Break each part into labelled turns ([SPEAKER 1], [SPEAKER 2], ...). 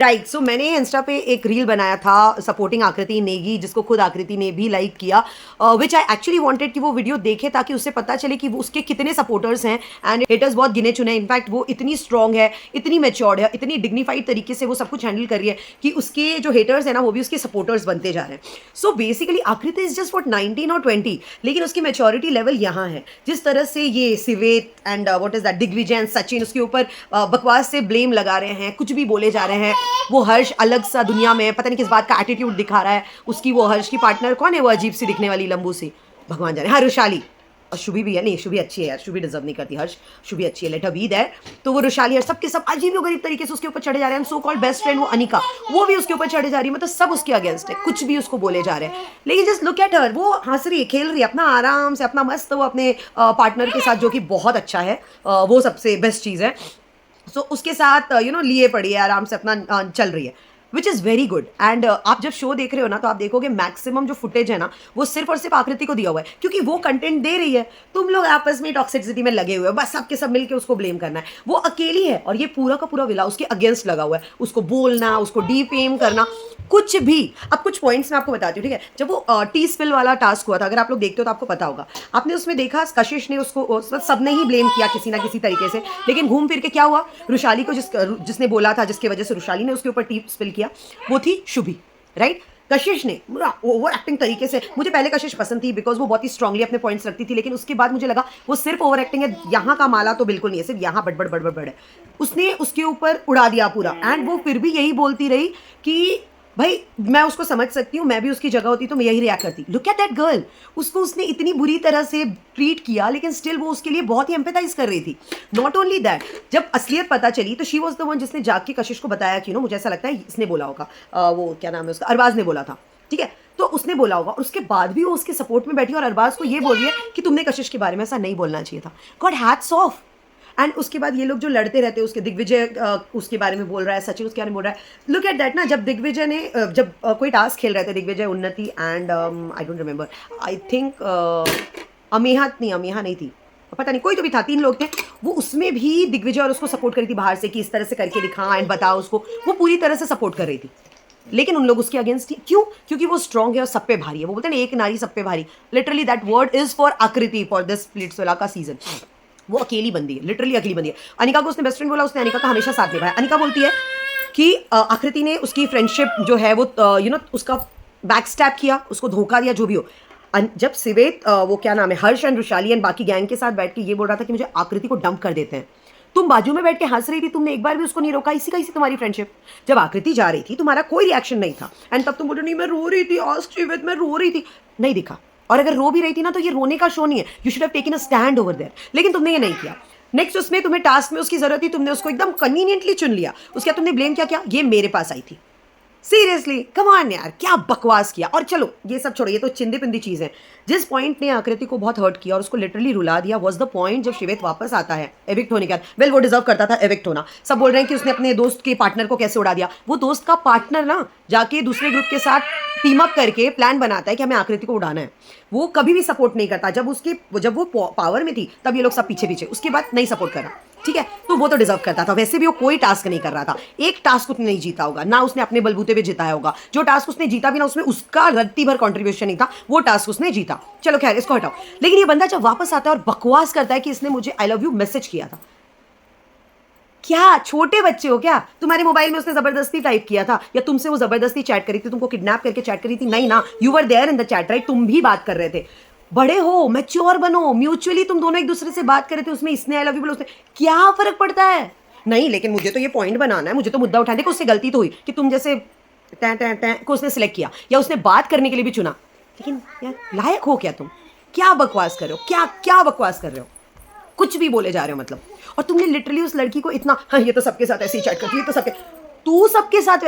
[SPEAKER 1] Right so मैंने Insta पे एक रील बनाया था सपोर्टिंग आकृति नेगी, जिसको खुद आकृति ने भी लाइक किया, विच आई एक्चुअली वांटेड कि वो वीडियो देखे ताकि उससे पता चले कि वो उसके कितने सपोर्टर्स हैं एंड हेटर्स बहुत गिने चुने। इनफैक्ट वो इतनी स्ट्रॉन्ग है, इतनी मैच्योर्ड है, इतनी डिग्निफाइड तरीके से वो सब कुछ हैंडल कर रही है कि उसके जो हेटर्स हैं ना वो भी उसके सपोर्टर्स बनते जा रहे हैं। सो बेसिकली आकृति इज जस्ट वॉट 19 और 20, लेकिन उसकी मैच्योरिटी लेवल यहाँ है। जिस तरह से ये सिवेत and what is that Digvijay and Sachin उसके ऊपर बकवास से ब्लेम लगा रहे हैं, कुछ भी बोले जा रहे हैं। वो हर्ष अलग सा दुनिया में पता नहीं किस बात का एटीट्यूड दिखा रहा है। उसकी वो हर्ष की पार्टनर कौन है, वो अजीब सी दिखने वाली लंबू सी, भगवान जाने, हाँ रुशाली। और शुभी भी है, नहीं शुभी अच्छी है यार, शुभी डिजर्व नहीं करती हर्ष, शुभी अच्छी है, लेट हर बी देयर। तो वो रुशाली हर्ष सबके सब अजीब और गरीब तरीके से उसके ऊपर चढ़े जा रहे हैं। सो कॉल्ड बेस्ट फ्रेंड वो अनिका, वो भी उसके ऊपर चढ़े जा रही है, मतलब सब उसके अगेंस्ट है, कुछ भी उसको बोले जा रहे हैं। लेकिन जस्ट लुक एट हर, वो हंस रही है, खेल रही है अपना आराम से, अपना मस्त वो अपने पार्टनर के साथ, जो कि बहुत अच्छा है, वो सबसे बेस्ट चीज़ है। सो उसके साथ लिए पड़ी है, आराम से अपना चल रही है, which is very good. And आप जब शो देख रहे हो ना तो आप देखोगे मैक्सिमम जो फुटेज है ना वो सिर्फ और सिर्फ आकृति को दिया हुआ है, क्योंकि वो कंटेंट दे रही है। तुम लोग आपस में टॉक्सिसिटी में लगे हुए हो, बस सबके सब मिलके उसको ब्लेम करना है। वो अकेली है और ये पूरा का पूरा विला उसके अगेंस्ट लगा हुआ है, उसको बोलना, उसको डीफेम करना, कुछ भी। अब कुछ पॉइंट्स मैं आपको बताती हूँ, ठीक है। जब वो टी स्पिल वाला टास्क हुआ था, अगर आप लोग देखते हो तो आपको पता होगा, आपने उसमें देखा कशिश ने उसको सबने ही ब्लेम किया किसी ना किसी तरीके से, लेकिन घूम फिर के क्या हुआ, रुशाली को जिसने बोला था, जिसकी वजह से रुशाली ने उसके ऊपर टी स्पिल किया, वो थी शुभी, राइट। कशिश ने ओवर एक्टिंग तरीके से, मुझे पहले कशिश पसंद थी बिकॉज वो बहुत ही स्ट्रांगली अपने पॉइंट्स रखती थी, लेकिन उसके बाद मुझे लगा वो सिर्फ ओवर एक्टिंग है, यहाँ का माला तो बिल्कुल नहीं है, सिर्फ यहाँ बड़बड़ बड़बड़ बड़ है। उसने उसके ऊपर उड़ा दिया पूरा, एंड वो फिर भी यही बोलती रही कि भाई मैं उसको समझ सकती हूँ, मैं भी उसकी जगह होती तो मैं यही रिएक्ट करती। लुक एट दैट गर्ल, उसको उसने इतनी बुरी तरह से ट्रीट किया, लेकिन स्टिल वो उसके लिए बहुत ही एम्पैथाइज कर रही थी। नॉट ओनली दैट, जब असलियत पता चली तो शी वॉज द वन जिसने जाके कशिश को बताया कि मुझे ऐसा लगता है इसने बोला होगा, वो क्या नाम है उसका, अरबाज ने बोला था, ठीक है। तो उसने बोला होगा और उसके बाद भी वो उसके सपोर्ट में बैठी और अरबाज को ये बोल रही है कि तुमने कशिश के बारे में ऐसा नहीं बोलना चाहिए था। God hats off. एंड उसके बाद ये लोग जो लड़ते रहते हैं, उसके दिग्विजय उसके बारे में बोल रहा है, सचिन उसके बारे में बोल रहा है। लुक एट दैट ना, जब दिग्विजय ने जब कोई टास्क खेल रहे थे Digvijay, Unnati and I don't remember, I think Ameha नहीं थी, पता नहीं कोई तो भी था, 3 लोग थे वो, उसमें भी दिग्विजय और उसको सपोर्ट करी थी बाहर से कि इस तरह से करके दिखा एंड बताओ उसको, वो पूरी तरह से सपोर्ट कर रही थी। लेकिन उन लोग उसके अगेंस्ट थी, क्यों? क्योंकि वो स्ट्रांग है और सब पे भारी है। वो बोलते हैं ना, एक नारी सब पे भारी, literally that word is for आकृति फॉर दिस स्प्लिट्सविला का सीजन। वो अकेली बंदी है, लिटरली अकेली बंदी है। अनिका को उसने बेस्ट फ्रेंड बोला, उसने अनिका का हमेशा साथ निभाया। अनिका बोलती है कि आकृति ने उसकी फ्रेंडशिप जो है वो उसका बैक स्टैप किया, उसको धोखा दिया, जो भी हो। जब सिवेत वो क्या नाम है, हर्ष एंड रुशाली एंड बाकी गैंग के साथ बैठ के ये बोल रहा था कि मुझे आकृति को डंप कर देते हैं, तुम बाजू में बैठ के हंस रही थी, तुमने एक बार भी उसको नहीं रोका, इसी का इसी तुम्हारी फ्रेंडशिप। जब आकृति जा रही थी तुम्हारा कोई रिएक्शन नहीं था, एंड तब तुम बोल रहे नहीं मैं रो रही थी, आज मैं रो रही थी, नहीं दिखा। और अगर रो भी रही थी ना तो ये रोने का शो नहीं है, you should have taken a stand over there, लेकिन तुमने ये नहीं किया। नेक्स्ट उसमें तुम्हें टास्क में उसकी जरूरत थी, तुमने उसको एकदम कन्वीनियंटली चुन लिया, उसके बाद तुमने ब्लेम क्या, ये मेरे पास आई थी। सीरियसली कम ऑन यार, क्या बकवास किया। और चलो ये सब छोड़ो, ये तो चिंदी पिंदी चीज़ है। जिस पॉइंट ने आकृति को बहुत हर्ट किया और उसको लिटरली रुला दिया वाज द पॉइंट जब शिवेत वापस आता है एविक्ट होने के बाद। वेल वो डिजर्व करता था एविक्ट होना। सब बोल रहे हैं कि उसने अपने दोस्त के पार्टनर को कैसे उड़ा दिया। वो दोस्त का पार्टनर ना जाके दूसरे ग्रुप के साथ टीम अप करके प्लान बनाता है कि हमें आकृति को उड़ाना है। वो कभी भी सपोर्ट नहीं करता, जब वो पावर में थी तब ये लोग सब पीछे पीछे, उसके बाद नहीं सपोर्ट करा, ठीक है। तो वो तो डिजर्व करता था। वैसे भी वो कोई टास्क नहीं कर रहा था, एक टास्क उसने नहीं जीता होगा, ना उसने अपने बलबूते पे जिताया होगा। जो टास्क उसने जीता भी ना, उसमें उसका रत्ती भर कंट्रीब्यूशन नहीं था, वो टास्क उसने जीता। चलो खैर इसको हटाओ। लेकिन ये बंदा जब वापस आता है और बकवास करता है कि इसने मुझे आई लव यू मैसेज किया था, क्या छोटे बच्चे हो क्या? तुम्हारे मोबाइल में उसने जबरदस्ती टाइप किया था, या तुमसे वो जबरदस्ती चैट करी थी, तुमको किडनैप करके चैट करी थी? नहीं ना, you were there in the chat, right? तुम भी बात कर रहे थे। बड़े हो, मैच्योर बनो, म्यूचुअली तुम दोनों एक दूसरे से बात कर रहे थे, उसमें इसने आई लव यू बोला, उसने, क्या फर्क पड़ता है? नहीं, लेकिन मुझे तो ये पॉइंट बनाना है, मुझे तो मुद्दा उठाने को, उससे गलती तो हुई कि तुम जैसे टैं को उसने सिलेक्ट किया या उसने बात करने के लिए भी चुना, लेकिन यार लायक हो क्या तुम? क्या बकवास कर रहे हो, क्या बकवास कर रहे हो? कुछ भी बोले जा रहे हो मतलब। और तुमने लिटरली उस लड़की को इतना, हाँ ये तो सबके साथ ऐसे ही चैट करती है, तो सबके, तू सबके साथ,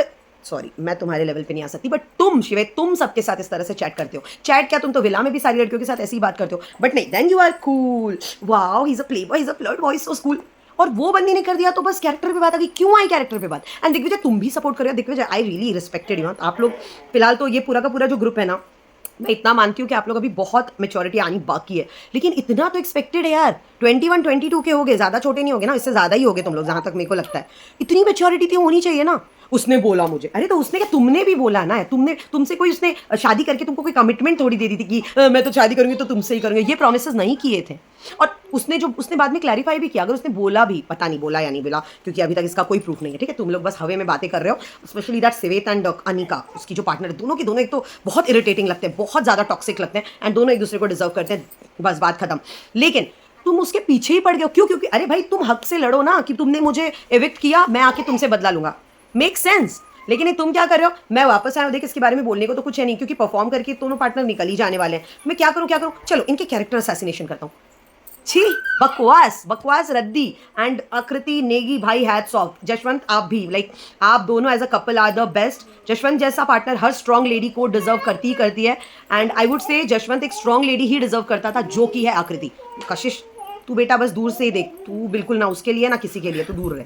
[SPEAKER 1] सॉरी मैं तुम्हारे लेवल पे नहीं आ सकती, बट तुम शिवे, तुम सबके साथ इस तरह से चैट करते हो। चैट क्या, तुम तो विला में भी सारी लड़कियों के साथ ऐसे ही बात करते हो, बट नहीं, then you are cool, wow he is a playboy, he is a flirt boy, so cool. और वो बंदी ने कर दिया तो बस कैरेक्टर पे बात आ गई। क्यों आई कैरेक्टर पे बात? एंड दिग्विजय तुम भी सपोर्ट कर रहे हो। Digvijay I really respected you. आप लोग फिलहाल तो ये पूरा का पूरा जो ग्रुप है ना, मैं इतना मानती हूँ कि आप लोग अभी बहुत मेच्योरिटी आनी बाकी है, लेकिन इतना तो एक्सपेक्टेड है यार। 21 22 के हो गए, ज़्यादा छोटे नहीं हो गए ना, इससे ज़्यादा ही हो गए तुम लोग, जहाँ तक मेरे को लगता है। इतनी मेच्योरिटी थी होनी चाहिए ना। उसने बोला मुझे। अरे तो उसने क्या, तुमने भी बोला ना, तुमसे कोई उसने शादी करके तुमको कोई कमिटमेंट थोड़ी दे दी थी कि मैं तो शादी करूंगी तो तुमसे ही करूंगी, ये प्रोमिसेस नहीं किए थे। और उसने बाद में क्लैरिफाई भी किया, अगर उसने बोला भी, पता नहीं बोला या नहीं बोला, क्योंकि अभी तक इसका कोई प्रूफ नहीं है, ठीक है, तुम लोग बस हवे में बातें कर रहे हो। Specially that Shweta and Anika, उसकी जो पार्टनर है, दोनों के दोनों एक तो बहुत इरिटेटिंग लगते हैं, बहुत ज़्यादा टॉक्सिक लगते हैं, एंड दोनों एक दूसरे को डिजर्व करते हैं, बस बात खत्म। लेकिन तुम उसके पीछे ही पड़ गए हो, क्यों? क्योंकि अरे भाई तुम हक से लड़ो ना, कि तुमने मुझे एविक्ट किया, मैं आके तुमसे बदला लूंगा, मेक सेंस। लेकिन तुम क्या कर रहे हो, मैं वापस आया हूं, देख इसके बारे में बोलने को तो कुछ है नहीं, क्योंकि परफॉर्म करके दोनों पार्टनर निकल ही जाने वाले हैं। मैं क्या करूं, चलो इनके कैरेक्टर असैसिनेशन करता हूं। छी, बकवास रद्दी। एंड आकृति नेगी भाई, हैट्स ऑफ। जशवंत आप भी, लाइक आप दोनों as a couple are the best. Jashwant जैसा पार्टनर हर स्ट्रॉन्ग लेडी को डिजर्व करती है, and I would say Jashwant एक स्ट्रॉन्ग लेडी ही डिजर्व करता था, जो कि है आकृति। कशिश तू बेटा बस दूर से ही देख, तू बिल्कुल ना उसके लिए ना किसी के लिए, तू दूर रहे।